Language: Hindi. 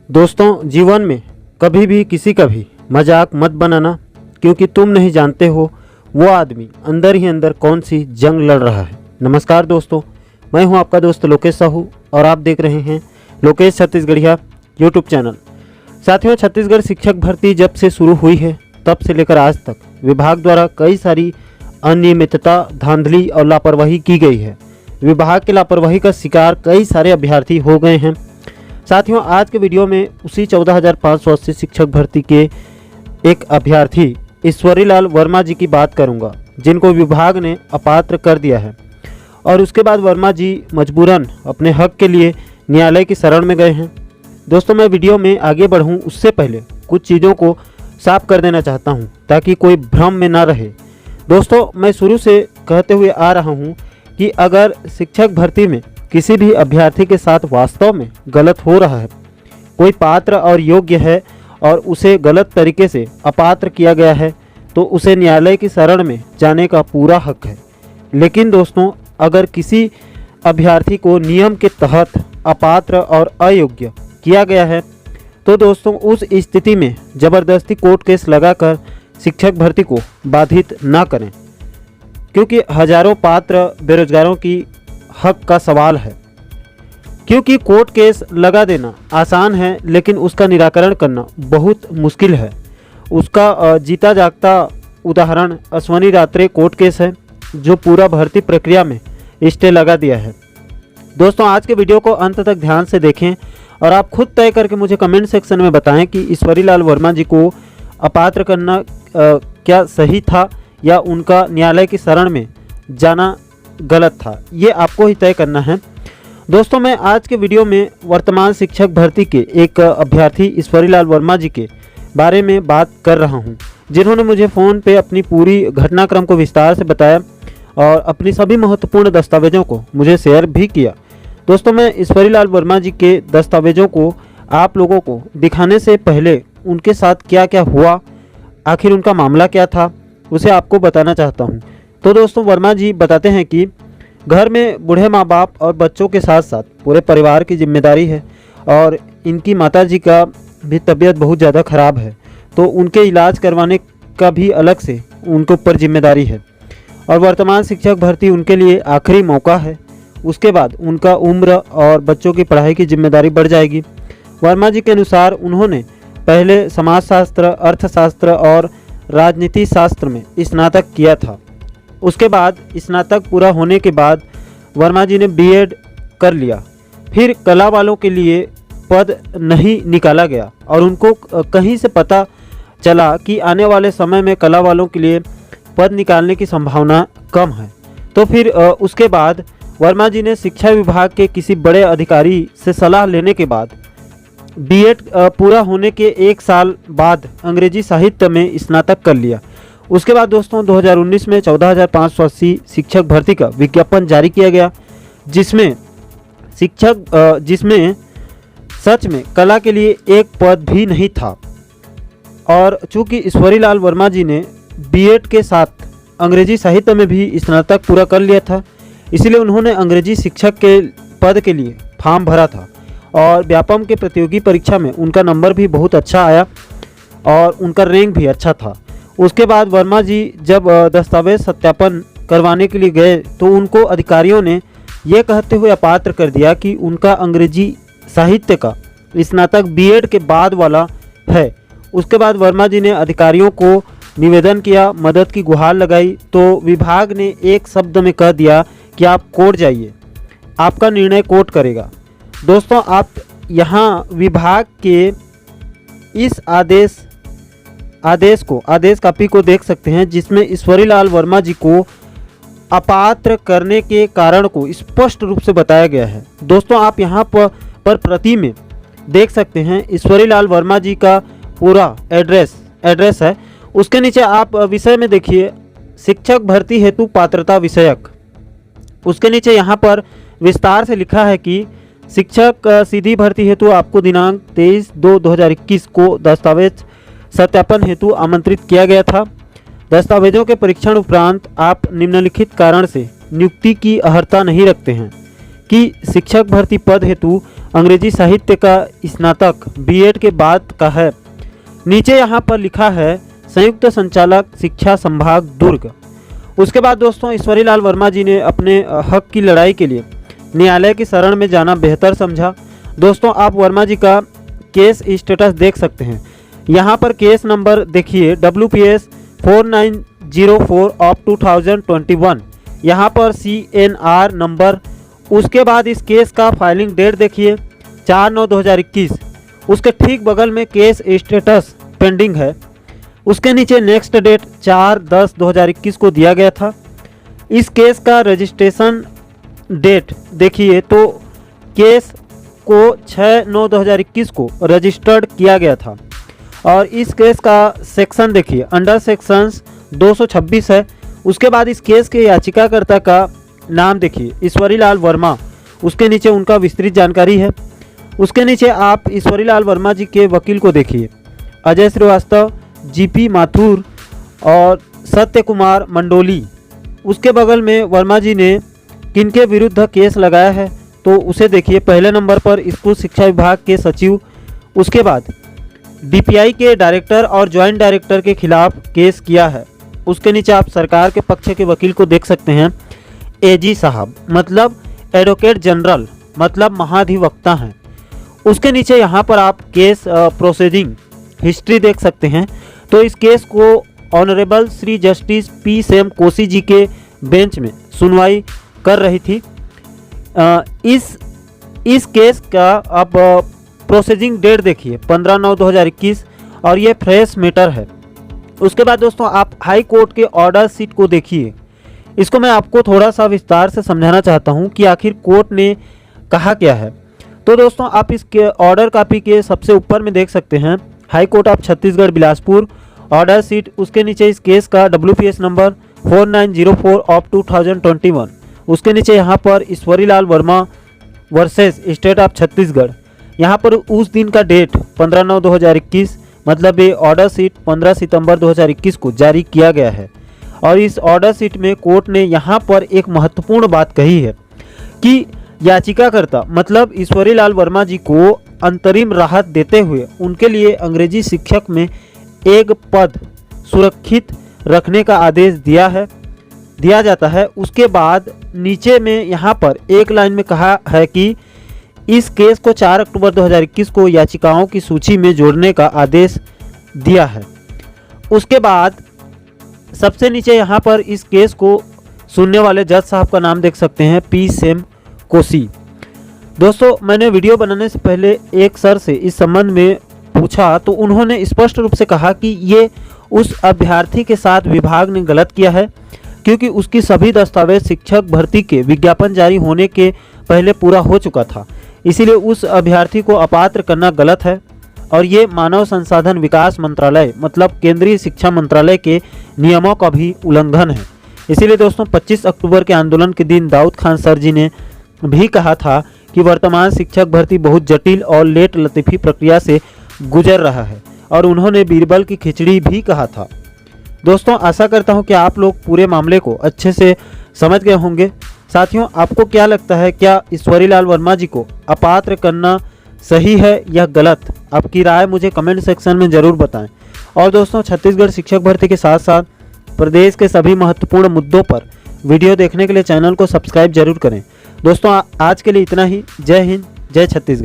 दोस्तों, जीवन में कभी भी किसी का भी मजाक मत बनाना, क्योंकि तुम नहीं जानते हो वो आदमी अंदर ही अंदर कौन सी जंग लड़ रहा है। नमस्कार दोस्तों, मैं हूं आपका दोस्त लोकेश साहू और आप देख रहे हैं लोकेश छत्तीसगढ़िया यूट्यूब चैनल। साथियों, छत्तीसगढ़ शिक्षक भर्ती जब से शुरू हुई है तब से लेकर आज तक विभाग द्वारा कई सारी अनियमितता, धांधली और लापरवाही की गई है। विभाग की लापरवाही का शिकार कई सारे अभ्यर्थी हो गए हैं। साथियों, आज के वीडियो में उसी 14,580 शिक्षक भर्ती के एक अभ्यर्थी ईश्वरीलाल वर्मा जी की बात करूंगा, जिनको विभाग ने अपात्र कर दिया है। और उसके बाद वर्मा जी मजबूरन अपने हक के लिए न्यायालय की शरण में गए हैं। दोस्तों, मैं वीडियो में आगे बढ़ूं उससे पहले कुछ चीज़ों को साफ कर देना चाहता हूं, ताकि कोई भ्रम में ना रहे। दोस्तों, मैं शुरू से कहते हुए आ रहा हूं कि अगर शिक्षक भर्ती में किसी भी अभ्यर्थी के साथ वास्तव में गलत हो रहा है, कोई पात्र और योग्य है और उसे गलत तरीके से अपात्र किया गया है, तो उसे न्यायालय की शरण में जाने का पूरा हक है। लेकिन दोस्तों, अगर किसी अभ्यर्थी को नियम के तहत अपात्र और अयोग्य किया गया है, तो दोस्तों उस स्थिति में ज़बरदस्ती कोर्ट केस लगाकर शिक्षक भर्ती को बाधित ना करें, क्योंकि हजारों पात्र बेरोजगारों की हक का सवाल है। क्योंकि कोर्ट केस लगा देना आसान है, लेकिन उसका निराकरण करना बहुत मुश्किल है। उसका जीता जागता उदाहरण अश्वनी रात्रे कोर्ट केस है, जो पूरा भर्ती प्रक्रिया में स्टे लगा दिया है। दोस्तों, आज के वीडियो को अंत तक ध्यान से देखें और आप खुद तय करके मुझे कमेंट सेक्शन में बताएं कि ईश्वरीलाल वर्मा जी को अपात्र करना क्या सही था या उनका न्यायालय की शरण में जाना गलत था। ये आपको ही तय करना है। दोस्तों, मैं आज के वीडियो में वर्तमान शिक्षक भर्ती के एक अभ्यर्थी ईश्वरीलाल वर्मा जी के बारे में बात कर रहा हूं, जिन्होंने मुझे फ़ोन पे अपनी पूरी घटनाक्रम को विस्तार से बताया और अपनी सभी महत्वपूर्ण दस्तावेजों को मुझे शेयर भी किया। दोस्तों, मैं ईश्वरीलाल वर्मा जी के दस्तावेजों को आप लोगों को दिखाने से पहले उनके साथ क्या क्या हुआ, आखिर उनका मामला क्या था, उसे आपको बताना चाहता हूं। तो दोस्तों, वर्मा जी बताते हैं कि घर में बूढ़े माँ बाप और बच्चों के साथ साथ पूरे परिवार की जिम्मेदारी है और इनकी माताजी का भी तबीयत बहुत ज़्यादा ख़राब है, तो उनके इलाज करवाने का भी अलग से उनके ऊपर जिम्मेदारी है। और वर्तमान शिक्षक भर्ती उनके लिए आखिरी मौका है। उसके बाद उनका उम्र और बच्चों की पढ़ाई की जिम्मेदारी बढ़ जाएगी। वर्मा जी के अनुसार उन्होंने पहले समाजशास्त्र, अर्थशास्त्र और राजनीति शास्त्र में स्नातक किया था। उसके बाद स्नातक पूरा होने के बाद वर्मा जी ने बीएड कर लिया। फिर कला वालों के लिए पद नहीं निकाला गया और उनको कहीं से पता चला कि आने वाले समय में कला वालों के लिए पद निकालने की संभावना कम है। तो फिर उसके बाद वर्मा जी ने शिक्षा विभाग के किसी बड़े अधिकारी से सलाह लेने के बाद बीएड पूरा होने के 1 साल बाद अंग्रेजी साहित्य में स्नातक कर लिया। उसके बाद दोस्तों 2019 में 14,580 शिक्षक भर्ती का विज्ञापन जारी किया गया, जिसमें सच में कला के लिए एक पद भी नहीं था। और चूंकि ईश्वरीलाल वर्मा जी ने बीएड के साथ अंग्रेजी साहित्य में भी स्नातक पूरा कर लिया था, इसलिए उन्होंने अंग्रेजी शिक्षक के पद के लिए फॉर्म भरा था और व्यापम के प्रतियोगी परीक्षा में उनका नंबर भी बहुत अच्छा आया और उनका रैंक भी अच्छा था। उसके बाद वर्मा जी जब दस्तावेज सत्यापन करवाने के लिए गए, तो उनको अधिकारियों ने यह कहते हुए अपात्र कर दिया कि उनका अंग्रेजी साहित्य का स्नातक बीएड के बाद वाला है। उसके बाद वर्मा जी ने अधिकारियों को निवेदन किया, मदद की गुहार लगाई, तो विभाग ने एक शब्द में कह दिया कि आप कोर्ट जाइए, आपका निर्णय कोर्ट करेगा। दोस्तों, आप यहाँ विभाग के इस आदेश कॉपी को देख सकते हैं, जिसमें ईश्वरीलाल वर्मा जी को अपात्र करने के कारण को स्पष्ट रूप से बताया गया है। दोस्तों, आप यहाँ पर प्रति में देख सकते हैं ईश्वरीलाल वर्मा जी का पूरा एड्रेस है। उसके नीचे आप विषय में देखिए, शिक्षक भर्ती हेतु पात्रता विषयक। उसके नीचे यहाँ पर विस्तार से लिखा है कि शिक्षक सीधी भर्ती हेतु आपको दिनांक 23/2/2021 को दस्तावेज सत्यापन हेतु आमंत्रित किया गया था। दस्तावेजों के परीक्षण उपरांत आप निम्नलिखित कारण से नियुक्ति की अर्हता नहीं रखते हैं कि शिक्षक भर्ती पद हेतु अंग्रेजी साहित्य का स्नातक बीएड के बाद का है। नीचे यहाँ पर लिखा है संयुक्त संचालक शिक्षा संभाग दुर्ग। उसके बाद दोस्तों ईश्वरी लाल वर्मा जी ने अपने हक की लड़ाई के लिए न्यायालय की शरण में जाना बेहतर समझा। दोस्तों आप वर्मा जी का केस स्टेटस देख सकते हैं। यहाँ पर केस नंबर देखिए WPS 4904 ऑफ 2021। यहाँ पर CNR नंबर। उसके बाद इस केस का फाइलिंग डेट देखिए 4/9/2021। उसके ठीक बगल में केस स्टेटस पेंडिंग है। उसके नीचे नेक्स्ट डेट 4/10/2021 को दिया गया था। इस केस का रजिस्ट्रेशन डेट देखिए तो केस को 6/9/2021 को रजिस्टर्ड किया गया था। और इस केस का सेक्शन देखिए अंडर सेक्शंस 226 है। उसके बाद इस केस के याचिकाकर्ता का नाम देखिए ईश्वरी लाल वर्मा। उसके नीचे उनका विस्तृत जानकारी है। उसके नीचे आप ईश्वरी लाल वर्मा जी के वकील को देखिए अजय श्रीवास्तव, GP माथुर और सत्य कुमार मंडोली। उसके बगल में वर्मा जी ने किनके विरुद्ध केस लगाया है तो उसे देखिए। पहले नंबर पर स्कूल शिक्षा विभाग के सचिव, उसके बाद DPI के डायरेक्टर और ज्वाइंट डायरेक्टर के खिलाफ केस किया है। उसके नीचे आप सरकार के पक्ष के वकील को देख सकते हैं AG साहब, मतलब एडवोकेट जनरल, मतलब महाधिवक्ता हैं। उसके नीचे यहाँ पर आप केस प्रोसीडिंग हिस्ट्री देख सकते हैं। तो इस केस को honourable Shri justice P Sam Koshy ji के बेंच में सुनवाई कर रही थी। इस केस का आप प्रोसीडिंग डेट देखिए 15/9/2021 और ये फ्रेश मैटर है। उसके बाद दोस्तों आप हाई कोर्ट के ऑर्डर शीट को देखिए। इसको मैं आपको थोड़ा सा विस्तार से समझाना चाहता हूँ कि आखिर कोर्ट ने कहा क्या है। तो दोस्तों आप इसके ऑर्डर कॉपी के सबसे ऊपर में देख सकते हैं high court of Chhattisgarh Bilaspur order sheet. उसके नीचे इस केस का WPS नंबर 4904 ऑफ 2021। उसके नीचे यहाँ पर Ishwari Lal Verma versus state of Chhattisgarh. यहाँ पर उस दिन का डेट 15/9/2021, मतलब ये ऑर्डर शीट 15 सितंबर 2021 को जारी किया गया है। और इस ऑर्डर शीट में कोर्ट ने यहाँ पर एक महत्वपूर्ण बात कही है कि याचिकाकर्ता मतलब ईश्वरी लाल वर्मा जी को अंतरिम राहत देते हुए उनके लिए अंग्रेजी शिक्षक में एक पद सुरक्षित रखने का आदेश दिया जाता है। उसके बाद नीचे में यहाँ पर एक लाइन में कहा है कि इस केस को 4 अक्टूबर 2021 को याचिकाओं की सूची में जोड़ने का आदेश दिया है। उसके बाद सबसे नीचे यहाँ पर इस केस को सुनने वाले जज साहब का नाम देख सकते हैं P सेम कोसी। दोस्तों मैंने वीडियो बनाने से पहले एक सर से इस संबंध में पूछा तो उन्होंने स्पष्ट रूप से कहा कि ये उस अभ्यर्थी के साथ विभाग ने गलत किया है क्योंकि उसकी सभी दस्तावेज शिक्षक भर्ती के विज्ञापन जारी होने के पहले पूरा हो चुका था। इसीलिए उस अभ्यर्थी को अपात्र करना गलत है और ये मानव संसाधन विकास मंत्रालय मतलब केंद्रीय शिक्षा मंत्रालय के नियमों का भी उल्लंघन है। इसीलिए दोस्तों 25 अक्टूबर के आंदोलन के दिन दाऊद खान सर जी ने भी कहा था कि वर्तमान शिक्षक भर्ती बहुत जटिल और लेट लतीफ़ी प्रक्रिया से गुजर रहा है और उन्होंने बीरबल की खिचड़ी भी कहा था। दोस्तों आशा करता हूं कि आप लोग पूरे मामले को अच्छे से समझ गए होंगे। साथियों आपको क्या लगता है, क्या ईश्वरी लाल वर्मा जी को अपात्र करना सही है या गलत? आपकी राय मुझे कमेंट सेक्शन में ज़रूर बताएं। और दोस्तों छत्तीसगढ़ शिक्षक भर्ती के साथ साथ प्रदेश के सभी महत्वपूर्ण मुद्दों पर वीडियो देखने के लिए चैनल को सब्सक्राइब जरूर करें। दोस्तों आज के लिए इतना ही। जय हिंद, जय छत्तीसगढ़।